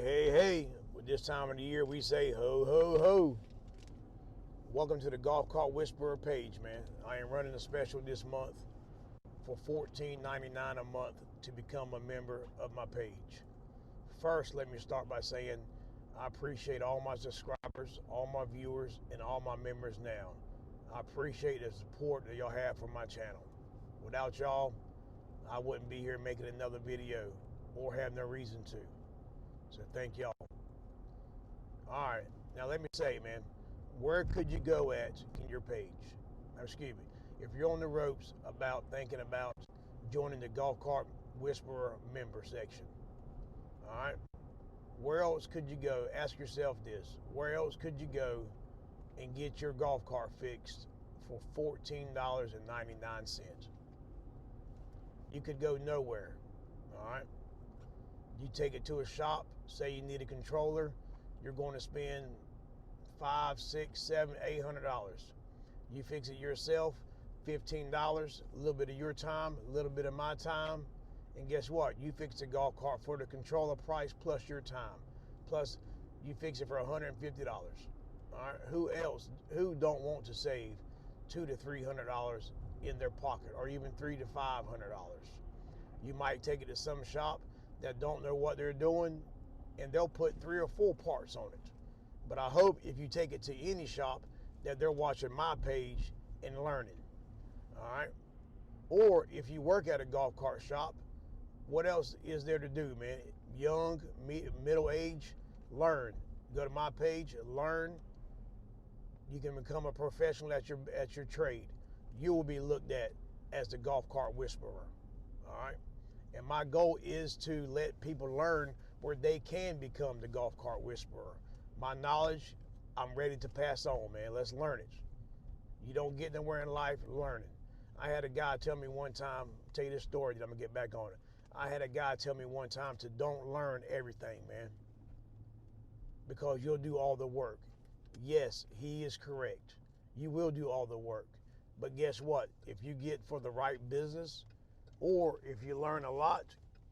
Hey. With this time of the year, we say ho, ho, ho. Welcome to the Golf Cart Whisperer page, man. I am running a special this month for $14.99 a month to become a member of my page. First, let me start by saying I appreciate all my subscribers, all my viewers, and all my members now. I appreciate the support that y'all have for my channel. Without y'all, I wouldn't be here making another video or have no reason to. So thank y'all. All right, now let me say, man, where could you go at in your page? Excuse me. If you're on the ropes about thinking about joining the Golf Cart Whisperer member section, all right, where else could you go? Ask yourself this. Where else could you go and get your golf cart fixed for $14.99? You could go nowhere, all right? You take it to a shop, say you need a controller, you're going to spend $500, $600, $700, $800. You fix it yourself, $15, a little bit of your time, a little bit of my time, and guess what? You fix the golf cart for the controller price plus your time. Plus, you fix it for $150. All right? Who don't want to save $200 to $300 in their pocket, or even $300 to $500? You might take it to some shop that don't know what they're doing, and they'll put 3 or 4 parts on it. But I hope if you take it to any shop that they're watching my page and learning. All right? Or if you work at a golf cart shop, what else is there to do, man? Young, middle age, learn. Go to my page, learn. You can become a professional at your trade. You will be looked at as the golf cart whisperer. All right? And my goal is to let people learn where they can become the golf cart whisperer. My knowledge, I'm ready to pass on, man. Let's learn it. You don't get nowhere in life learning. I had a guy tell me one time, I'll tell you this story, that I'm going to get back on it. I had a guy tell me one time to don't learn everything, man, because you'll do all the work. Yes, he is correct. You will do all the work. But guess what? If you get for the right business, or if you learn a lot,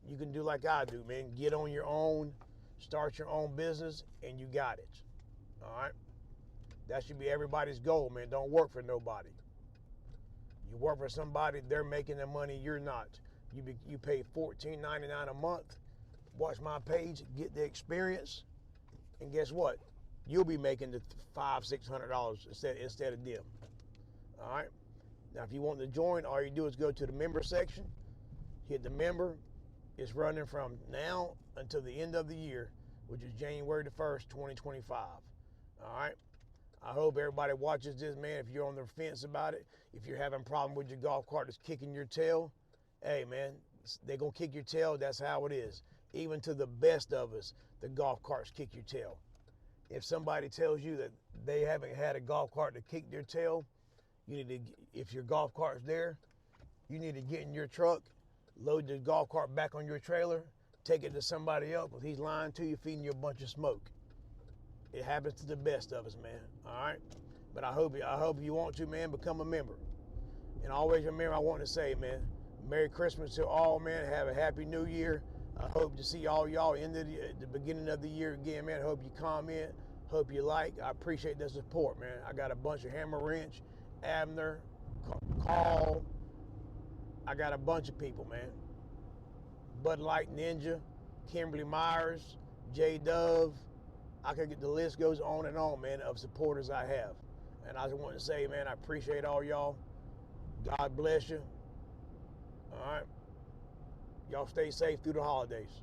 you can do like I do, man. Get on your own, start your own business, and you got it. All right? That should be everybody's goal, man. Don't work for nobody. You work for somebody, they're making the money, you're not. You pay $14.99 a month, watch my page, get the experience, and guess what? You'll be making the $500, $600 instead of them. All right? Now, if you want to join, all you do is go to the member section, hit the member. It's running from now until the end of the year, which is January the 1st, 2025. All right? I hope everybody watches this, man. If you're on the fence about it, if you're having a problem with your golf cart that's kicking your tail, hey, man, they're going to kick your tail. That's how it is. Even to the best of us, the golf carts kick your tail. If somebody tells you that they haven't had a golf cart to kick their tail, you need to, if your golf cart's there, you need to get in your truck, load the golf cart back on your trailer, take it to somebody else, because he's lying to you, feeding you a bunch of smoke. It happens to the best of us, man. All right? But I hope you want to, man, become a member. And always remember, I want to say, man, Merry Christmas to all, man. Have a Happy New Year. I hope to see all y'all in the beginning of the year again, man. Hope you comment. Hope you like. I appreciate the support, man. I got a bunch of Hammer Wrench, Abner, Carl. I got a bunch of people, man. Bud Light Ninja, Kimberly Myers, J Dove. I could get, the list goes on and on, man, of supporters I have. And I just want to say, man, I appreciate all y'all. God bless you. All right. Y'all stay safe through the holidays.